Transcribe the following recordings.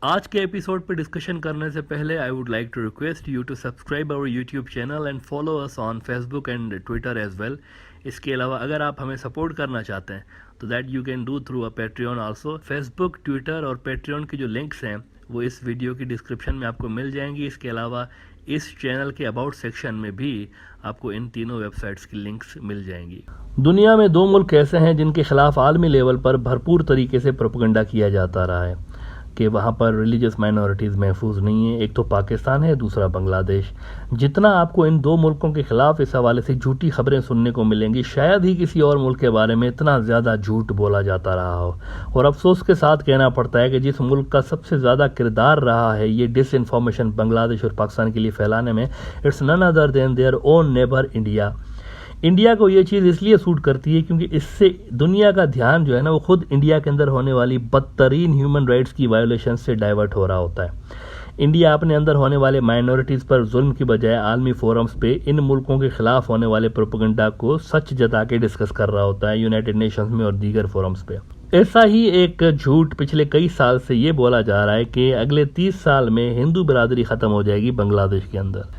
आज के एपिसोड पर डिस्कशन करने से पहले I would like to request you to subscribe our YouTube channel and follow us on Facebook and Twitter as well. इसके अलावा अगर आप हमें सपोर्ट करना चाहते हैं तो that you can do through a Patreon also. Facebook, Twitter और पेट्रियन की जो लिंक्स हैं वो इस वीडियो की डिस्क्रिप्शन में आपको मिल जाएंगी। इसके अलावा इस चैनल के अबाउट सेक्शन में भी आपको इन तीनों वेबसाइट्स की लिंक्स मिल जाएंगी। दुनिया में दो मुल्क ऐसे हैं जिनके खिलाफ आलमी लेवल पर भरपूर तरीके से प्रोपेगेंडा किया जाता रहा है कि वहाँ पर रिलीजियस माइनॉरिटीज़ महफूज नहीं है। एक तो पाकिस्तान है, दूसरा बांग्लादेश। जितना आपको इन दो मुल्कों के खिलाफ इस हवाले से झूठी खबरें सुनने को मिलेंगी, शायद ही किसी और मुल्क के बारे में इतना ज़्यादा झूठ बोला जाता रहा हो। और अफसोस के साथ कहना पड़ता है कि जिस मुल्क का सबसे ज़्यादा किरदार रहा है ये डिस इन्फॉर्मेशन बांग्लादेश और पाकिस्तान के लिए फैलाने में, it's none other than their own neighbour India. India को ये चीज़ इसलिए सूट करती है क्योंकि इससे दुनिया का ध्यान जो है ना वो खुद इंडिया के अंदर होने वाली बदतरीन ह्यूमन राइट्स की वायोलेशन से डाइवर्ट हो रहा होता है। इंडिया अपने अंदर होने वाले माइनॉरिटीज़ पर जुल्म की बजाय आलमी फोरम्स पे इन मुल्कों के खिलाफ होने वाले प्रोपेगेंडा को सच जता के डिस्कस कर रहा होता है यूनाइटेड नेशंस में और दीगर फोरम्स पे। ऐसा ही एक झूठ पिछले कई साल से ये बोला जा रहा है कि अगले 30 साल में हिंदू बिरादरी ख़त्म हो जाएगी बांग्लादेश के अंदर।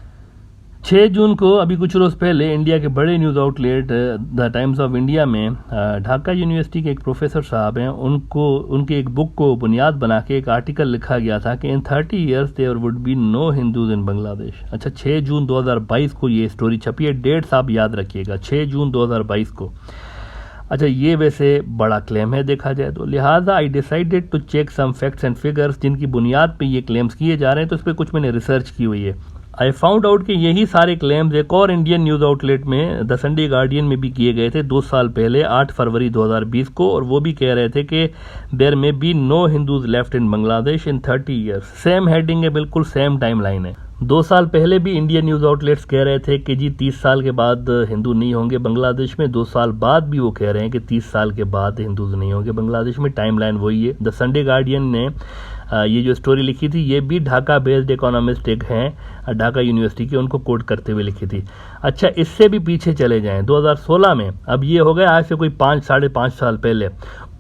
6 जून को अभी कुछ रोज़ पहले इंडिया के बड़े news outlet the times of India में ढाका यूनिवर्सिटी के एक प्रोफेसर साहब हैं, उनके एक बुक को बुनियाद बना के एक आर्टिकल लिखा गया था कि in 30 years there would be no Hindus in Bangladesh. अच्छा, 6 जून 2022 को ये स्टोरी छपी है। डेट्स आप याद रखिएगा, 6 जून 2022 को। अच्छा, ये वैसे बड़ा क्लेम है देखा जाए तो, लिहाजा I decided to check some facts and figures जिनकी बुनियाद पे ये क्लेम्स किए जा रहे हैं। तो इस पर कुछ मैंने रिसर्च की हुई है। आई फाउंड आउट कि यही सारे क्लेम्स एक और इंडियन न्यूज़ आउटलेट में द संडे गार्डियन में भी किए गए थे 2 साल पहले 8 फरवरी 2020 को, और वो भी कह रहे थे कि there may be no Hindus left in Bangladesh in 30 years. Same heading है, बिल्कुल सेम टाइम लाइन है। 2 साल पहले भी इंडियन न्यूज़ आउटलेट्स कह रहे थे कि जी 30 साल के बाद हिंदू नहीं होंगे बांग्लादेश में। 2 साल बाद भी वो कह रहे हैं कि 30 साल के बाद हिंदूज नहीं होंगे बांग्लादेश में। टाइम लाइन वही है। द संडे गार्डियन ने ये जो स्टोरी लिखी थी ये भी ढाका बेस्ड इकोनॉमिस्ट एक हैं ढाका यूनिवर्सिटी के, उनको कोट करते हुए लिखी थी। अच्छा, इससे भी पीछे चले जाएं 2016 में, अब ये हो गया आज से कोई 5-5.5 साल पहले,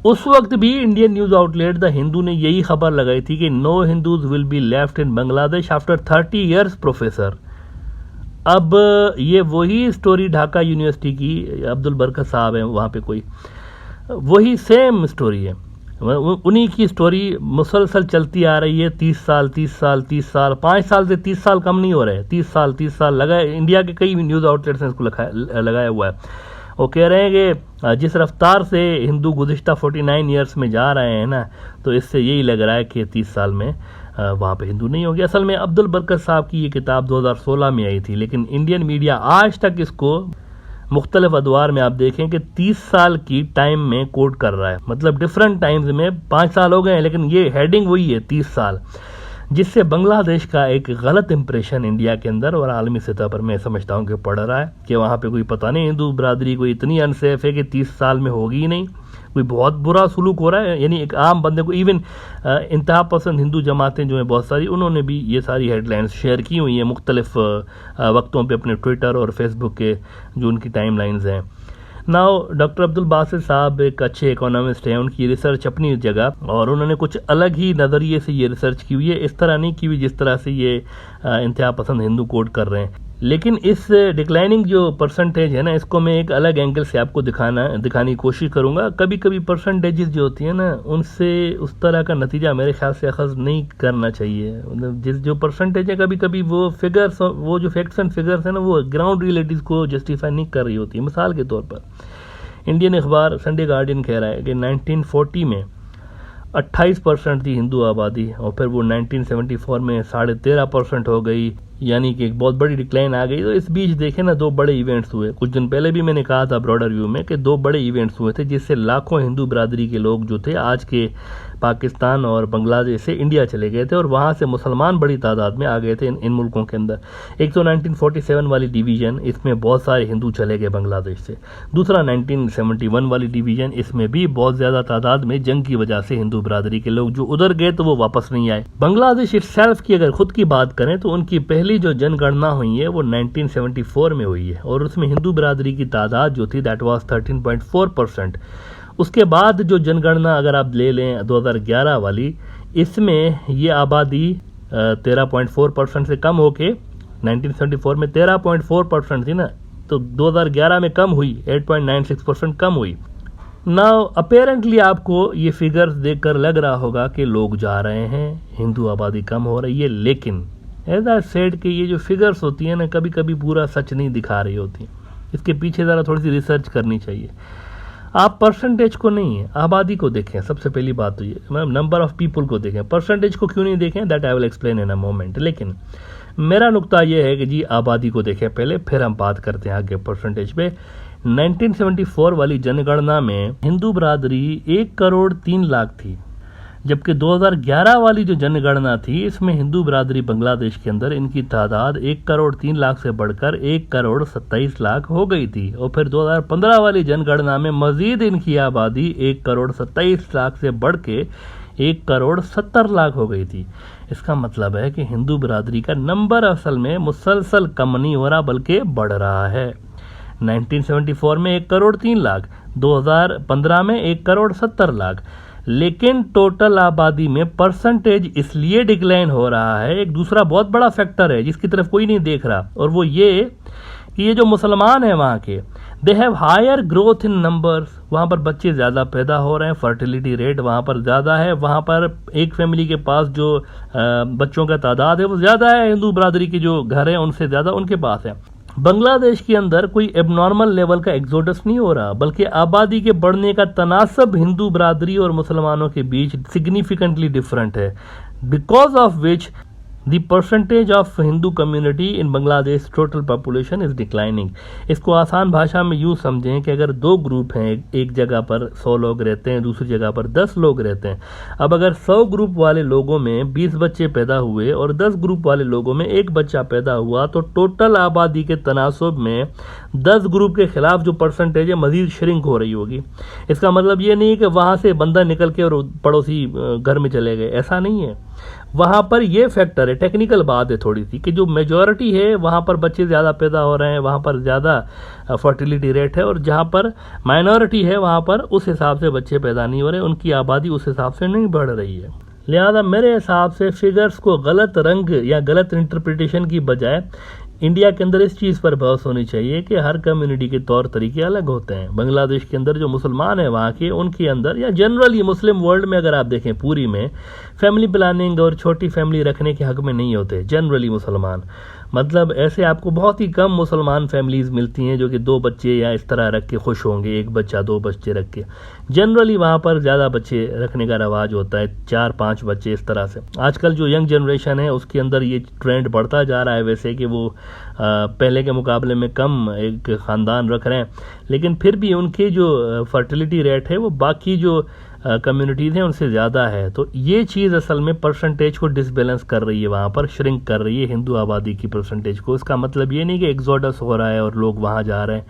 उस वक्त भी Indian news outlet the Hindu ने यही खबर लगाई थी कि no Hindus will be left in Bangladesh after 30 years professor. अब ये वही स्टोरी ढाका यूनिवर्सिटी की, अब्दुल बरकत साहब हैं वहाँ पे कोई, वही सेम स्टोरी है। उन्हीं की स्टोरी मुसलसल चलती आ रही है। 30 साल 5 साल से 30 साल कम नहीं हो रहे, 30 साल लगा। इंडिया के कई न्यूज़ आउटलेट्स ने इसको लगाया हुआ है। वो कह रहे हैं कि जिस रफ्तार से हिंदू गुज़िश्ता 49 ईयर्स में जा रहे हैं ना, तो इससे यही लग रहा है कि 30 साल में वहाँ पे हिंदू नहीं होंगे। असल में अब्दुल बरकत साहब की ये किताब 2016 में आई थी, लेकिन इंडियन मीडिया आज तक इसको मुख्तलिफ अदवार में आप देखें कि 30 साल की टाइम में कोट कर रहा है। मतलब डिफरेंट टाइम्स में 5 साल हो गए हैं, लेकिन ये हेडिंग वही है 30 साल, जिससे बांग्लादेश का एक गलत इंप्रेशन इंडिया के अंदर और आलमी सतह पर मैं समझता हूँ कि पड़ रहा है कि वहाँ पे कोई पता नहीं हिंदू बरादरी कोई इतनी अनसेफ है कि 30 साल में होगी ही नहीं। कोई बहुत बुरा सलूक हो रहा है, यानी एक आम बंदे को। इवन इंतहा पसंद हिंदू जमातें जो हैं बहुत सारी, उन्होंने भी ये सारी हेडलाइंस शेयर की हुई हैं मुख्तलिफ वक्तों पे अपने ट्विटर और फेसबुक के जो उनकी टाइम लाइन्स हैं। नाउ डॉक्टर अब्दुल बासित साहब एक अच्छे इकोनॉमिस्ट हैं, उनकी रिसर्च अपनी जगह, और उन्होंने कुछ अलग ही नज़रिए से ये रिसर्च की हुई है। इस तरह नहीं की हुई जिस तरह से ये इंतहा पसंद हिंदू कोट कर रहे हैं। लेकिन इस डिक्लाइनिंग जो परसेंटेज है ना, इसको मैं एक अलग एंगल से आपको दिखाने की कोशिश करूँगा। कभी कभी परसेंटेजेस जो होती है ना, उनसे उस तरह का नतीजा मेरे ख्याल से अखज़ नहीं करना चाहिए। मतलब जो परसेंटेज है, कभी कभी वो फिगर्स, वो जो फैक्ट्स एंड फिगर्स है ना, वो ग्राउंड रियलिटीज़ को जस्टिफाई नहीं कर रही होती है। मिसाल के तौर पर इंडियन अखबार संडे गार्डियन कह रहा है कि 1940 में 28% थी हिंदू आबादी, और फिर वो 1974 में 13.5% हो गई, यानी कि एक बहुत बड़ी डिक्लाइन आ गई। तो इस बीच देखें ना, 2 बड़े इवेंट्स हुए। कुछ दिन पहले भी मैंने कहा था ब्रॉडर व्यू में कि 2 बड़े इवेंट्स हुए थे जिससे लाखों हिंदू बरादरी के लोग जो थे आज के पाकिस्तान और बांग्लादेश से इंडिया चले गए थे, और वहाँ से मुसलमान बड़ी तादाद में आ गए थे इन मुल्कों के अंदर। एक तो 1947 वाली डिवीज़न, इसमें बहुत सारे हिंदू चले गए बांग्लादेश से। दूसरा 1971 वाली डिवीज़न, इसमें भी बहुत ज़्यादा तादाद में जंग की वजह से हिंदू बरादरी के लोग जो उधर गए तो वो वापस नहीं आए। बांग्लादेश इटसेल्फ की अगर खुद की बात करें तो उनकी पहली जो जनगणना हुई है वो 1974 में हुई है, और उसमें हिंदू बरादरी की तादाद जो थी दैट वाज 13.4%। उसके बाद जो जनगणना अगर आप ले लें 2011 वाली, इसमें ये आबादी 13.4% से कम होके 1974 में 13.4% थी ना, तो 2011 में कम हुई, 8.96% कम हुई। नाउ अपेरेंटली आपको ये फिगर्स देखकर लग रहा होगा कि लोग जा रहे हैं, हिंदू आबादी कम हो रही है, लेकिन एज आई सेड कि ये जो फिगर्स होती हैं ना, कभी कभी पूरा सच नहीं दिखा रही होती, इसके पीछे ज़रा थोड़ी सी रिसर्च करनी चाहिए। आप परसेंटेज को नहीं, आबादी को देखें। सबसे पहली बात तो ये, मतलब नंबर ऑफ पीपल को देखें, परसेंटेज को क्यों नहीं देखें, that I will explain in a moment. लेकिन मेरा नुक्ता ये है कि जी आबादी को देखें पहले, फिर हम बात करते हैं आगे परसेंटेज पे। 1974 वाली जनगणना में हिंदू बरादरी 1,03,00,000 थी, जबकि 2011 वाली जो जनगणना थी इसमें हिंदू बरादरी बांग्लादेश के अंदर इनकी तादाद 1,03,00,000 से बढ़कर 1,27,00,000 हो गई थी। और फिर 2015 वाली जनगणना में मजीद इनकी आबादी 1,27,00,000 से बढ़ के 1,70,00,000 हो गई थी। इसका मतलब है कि हिंदू बरादरी का नंबर असल में मुसलसल कम नहीं हो रहा बल्कि बढ़ रहा है। 1974 में 1,03,00,000, 2015 में 1,70,00,000, लेकिन टोटल आबादी में परसेंटेज इसलिए डिक्लाइन हो रहा है। एक दूसरा बहुत बड़ा फैक्टर है जिसकी तरफ कोई नहीं देख रहा, और वो ये कि ये जो मुसलमान हैं वहाँ के, they have higher growth in numbers. वहाँ पर बच्चे ज़्यादा पैदा हो रहे हैं, फर्टिलिटी रेट वहाँ पर ज़्यादा है, वहाँ पर एक फैमिली के पास जो बच्चों का तादाद है वो ज़्यादा है, हिंदू बरादरी के जो घर हैं उनसे ज़्यादा उनके पास है। बांग्लादेश के अंदर कोई एबनॉर्मल लेवल का एग्जोडस नहीं हो रहा, बल्कि आबादी के बढ़ने का तनासब हिंदू बरादरी और मुसलमानों के बीच सिग्निफिकेंटली डिफरेंट है, because of which the percentage of Hindu community in Bangladesh total population is declining. इसको आसान भाषा में यूँ समझें कि अगर दो ग्रुप हैं, एक जगह पर 100 लोग रहते हैं, दूसरी जगह पर 10 लोग रहते हैं। अब अगर 100 ग्रुप वाले लोगों में 20 बच्चे पैदा हुए और 10 ग्रुप वाले लोगों में 1 बच्चा पैदा हुआ, तो टोटल आबादी के तनासब में 10 ग्रुप के खिलाफ जो परसेंटेज है मजीद श्रिंक हो रही होगी। इसका मतलब ये नहीं कि वहाँ से बंदा निकल के और पड़ोसी घर में चले गए, ऐसा नहीं है। वहाँ पर ये फैक्टर है, टेक्निकल बात है थोड़ी सी, कि जो मेजॉरिटी है वहाँ पर बच्चे ज़्यादा पैदा हो रहे हैं, वहाँ पर ज़्यादा फर्टिलिटी रेट है, और जहाँ पर माइनॉरिटी है वहाँ पर उस हिसाब से बच्चे पैदा नहीं हो रहे, उनकी आबादी उस हिसाब से नहीं बढ़ रही है। लिहाजा मेरे हिसाब से फिगर्स को गलत रंग या गलत इंटरप्रिटेशन की बजाय इंडिया के अंदर इस चीज़ पर बहस होनी चाहिए कि हर कम्युनिटी के तौर तरीके अलग होते हैं। बांग्लादेश के अंदर जो मुसलमान हैं वहाँ के, उनके अंदर या जनरली मुस्लिम वर्ल्ड में अगर आप देखें पूरी में, फैमिली प्लानिंग और छोटी फैमिली रखने के हक में नहीं होते जनरली मुसलमान। मतलब ऐसे आपको बहुत ही कम मुसलमान फैमिलीज़ मिलती हैं जो कि 2 बच्चे या इस तरह रख के खुश होंगे, 1 बच्चा 2 बच्चे रख के। जनरली वहाँ पर ज़्यादा बच्चे रखने का रवाज होता है, 4-5 बच्चे इस तरह से। आजकल जो यंग जनरेशन है उसके अंदर ये ट्रेंड बढ़ता जा रहा है वैसे, कि वो पहले के मुकाबले में कम एक ख़ानदान रख रहे हैं, लेकिन फिर भी उनकी जो फर्टिलिटी रेट है वो बाकी जो कम्युनिटीज़ हैं उनसे ज़्यादा है। तो ये चीज़ असल में परसेंटेज को डिसबैलेंस कर रही है, वहाँ पर श्रिंक कर रही है हिंदू आबादी की परसेंटेज को। इसका मतलब ये नहीं कि एक्सोडस हो रहा है और लोग वहाँ जा रहे हैं,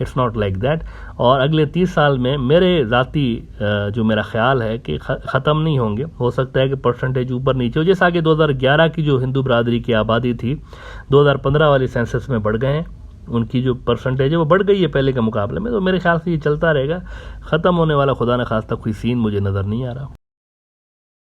इट्स नॉट लाइक दैट। और अगले 30 साल में मेरे ज़ाती जो मेरा ख्याल है कि ख़त्म नहीं होंगे, हो सकता है कि परसेंटेज ऊपर नीचे हो, जैसा कि 2011 की जो हिंदू बरादरी की आबादी थी 2015 वाली सेंसस में बढ़ गए हैं, उनकी जो परसेंटेज है वो बढ़ गई है पहले के मुकाबले में। तो मेरे ख्याल से ये चलता रहेगा, ख़त्म होने वाला खुदा न खास्ता कोई सीन मुझे नज़र नहीं आ रहा।